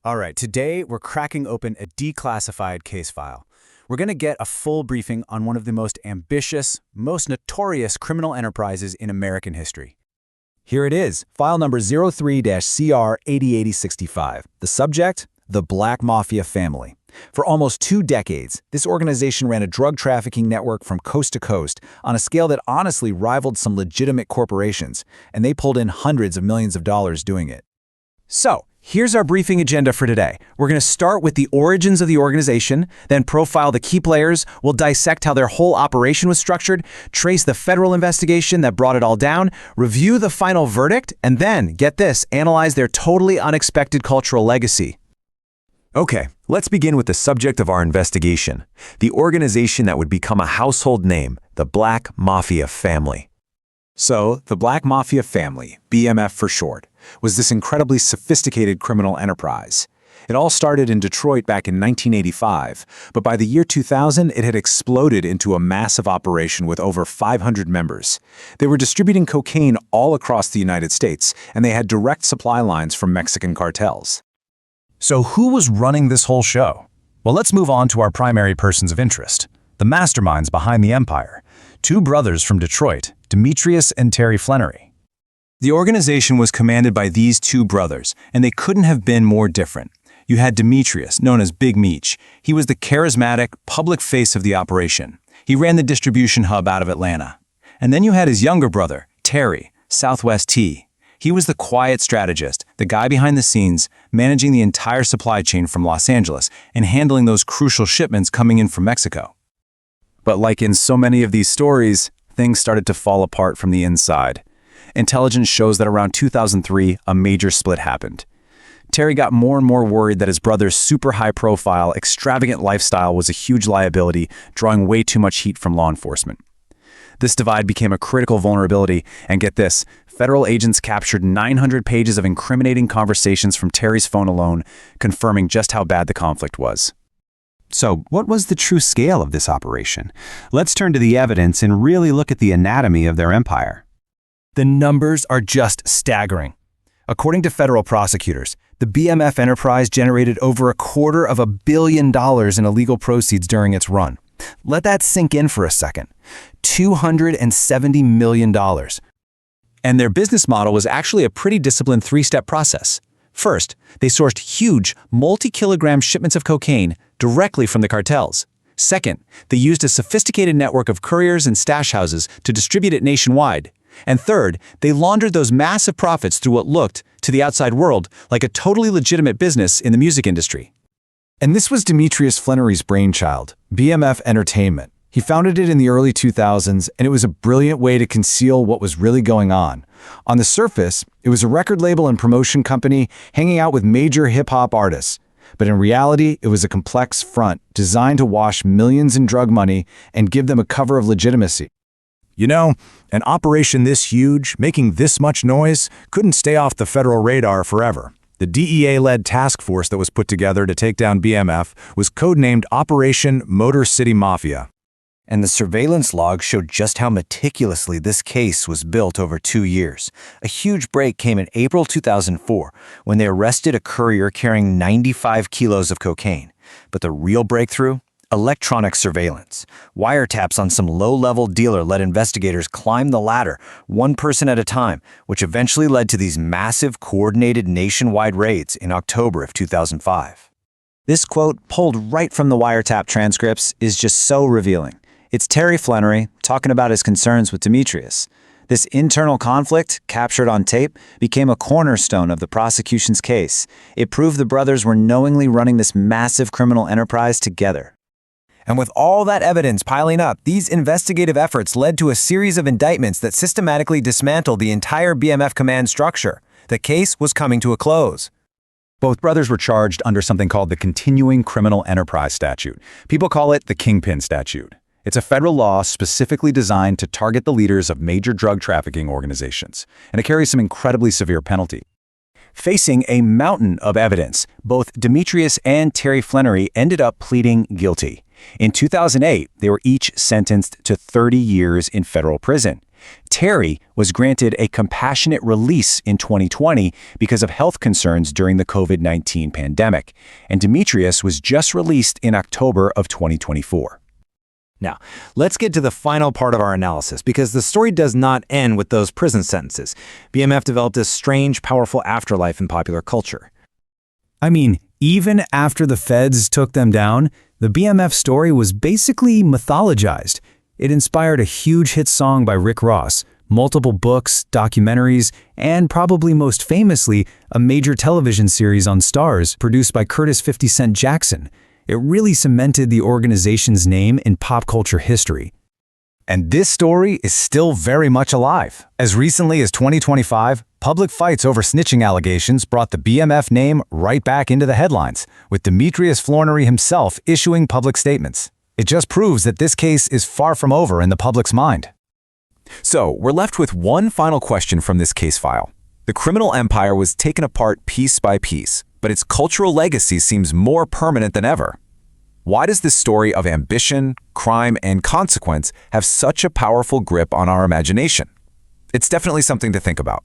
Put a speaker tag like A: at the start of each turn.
A: All right, today we're cracking open a declassified case file. We're going to get a full briefing on one of the most ambitious, most notorious criminal enterprises in American history. Here it is, file number 03-CR808065. The subject, the Black Mafia Family. For almost 2 decades, this organization ran a drug trafficking network from coast to coast on a scale that honestly rivaled some legitimate corporations, and they pulled in hundreds of millions of dollars doing it. So, here's our briefing agenda for today. We're going to start with the origins of the organization, then profile the key players, we'll dissect how their whole operation was structured, trace the federal investigation that brought it all down, review the final verdict, and then, get this, analyze their totally unexpected cultural legacy.
B: Okay, let's begin with the subject of our investigation, the organization that would become a household name, the Black Mafia Family.
A: So, the Black Mafia Family, BMF for short, was this incredibly sophisticated criminal enterprise. It all started in Detroit back in 1985, but by the year 2000, it had exploded into a massive operation with over 500 members. They were distributing cocaine all across the United States, and they had direct supply lines from Mexican cartels. So who was running this whole show? Well, let's move on to our primary persons of interest, the masterminds behind the empire, 2 brothers from Detroit, Demetrius and Terry Flannery. The organization was commanded by these 2 brothers, and they couldn't have been more different. You had Demetrius, known as Big Meech. He was the charismatic, public face of the operation. He ran the distribution hub out of Atlanta. And then you had his younger brother, Terry, Southwest T. He was the quiet strategist, the guy behind the scenes, managing the entire supply chain from Los Angeles and handling those crucial shipments coming in from Mexico. But like in so many of these stories, things started to fall apart from the inside. Intelligence shows that around 2003, a major split happened. Terry got more and more worried that his brother's super high-profile, extravagant lifestyle was a huge liability, drawing way too much heat from law enforcement. This divide became a critical vulnerability, and get this, federal agents captured 900 pages of incriminating conversations from Terry's phone alone, confirming just how bad the conflict was. So, what was the true scale of this operation? Let's turn to the evidence and really look at the anatomy of their empire. The numbers are just staggering. According to federal prosecutors, the BMF enterprise generated over $250 million in illegal proceeds during its run. Let that sink in for a second. $270 million. And their business model was actually a pretty disciplined 3-step process. First, they sourced huge, multi-kilogram shipments of cocaine directly from the cartels. Second, they used a sophisticated network of couriers and stash houses to distribute it nationwide. And third, they laundered those massive profits through what looked, to the outside world, like a totally legitimate business in the music industry. And this was Demetrius Flannery's brainchild, BMF Entertainment. He founded it in the early 2000s, and it was a brilliant way to conceal what was really going on. On the surface, it was a record label and promotion company hanging out with major hip-hop artists. But in reality, it was a complex front designed to wash millions in drug money and give them a cover of legitimacy. You know, an operation this huge, making this much noise, couldn't stay off the federal radar forever. The DEA-led task force that was put together to take down BMF was codenamed Operation Motor City Mafia.
C: And the surveillance logs showed just how meticulously this case was built over 2 years. A huge break came in April 2004 when they arrested a courier carrying 95 kilos of cocaine. But the real breakthrough? Electronic surveillance. Wiretaps on some low-level dealer let investigators climb the ladder, one person at a time, which eventually led to these massive, coordinated nationwide raids in October of 2005.
A: This quote, pulled right from the wiretap transcripts, is just so revealing. It's Terry Flannery talking about his concerns with Demetrius. This internal conflict, captured on tape, became a cornerstone of the prosecution's case. It proved the brothers were knowingly running this massive criminal enterprise together. And with all that evidence piling up, these investigative efforts led to a series of indictments that systematically dismantled the entire BMF command structure. The case was coming to a close. Both brothers were charged under something called the Continuing Criminal Enterprise Statute. People call it the Kingpin Statute. It's a federal law specifically designed to target the leaders of major drug trafficking organizations, and it carries some incredibly severe penalty. Facing a mountain of evidence, both Demetrius and Terry Flannery ended up pleading guilty. In 2008, they were each sentenced to 30 years in federal prison.
B: Terry was granted a compassionate release in 2020 because of health concerns during the COVID-19 pandemic, and Demetrius was just released in October of 2024.
C: Now, let's get to the final part of our analysis, because the story does not end with those prison sentences. BMF developed this strange, powerful afterlife in popular culture.
D: I mean, even after the feds took them down, the BMF story was basically mythologized. It inspired a huge hit song by Rick Ross, multiple books, documentaries, and probably most famously, a major television series on Starz produced by Curtis 50 Cent Jackson. It really cemented the organization's name in pop culture history.
C: And this story is still very much alive. As recently as 2025, public fights over snitching allegations brought the BMF name right back into the headlines, with Demetrius Flournoy himself issuing public statements. It just proves that this case is far from over in the public's mind.
B: So, we're left with one final question from this case file. The criminal empire was taken apart piece by piece, but its cultural legacy seems more permanent than ever. Why does this story of ambition, crime, and consequence have such a powerful grip on our imagination? It's definitely something to think about.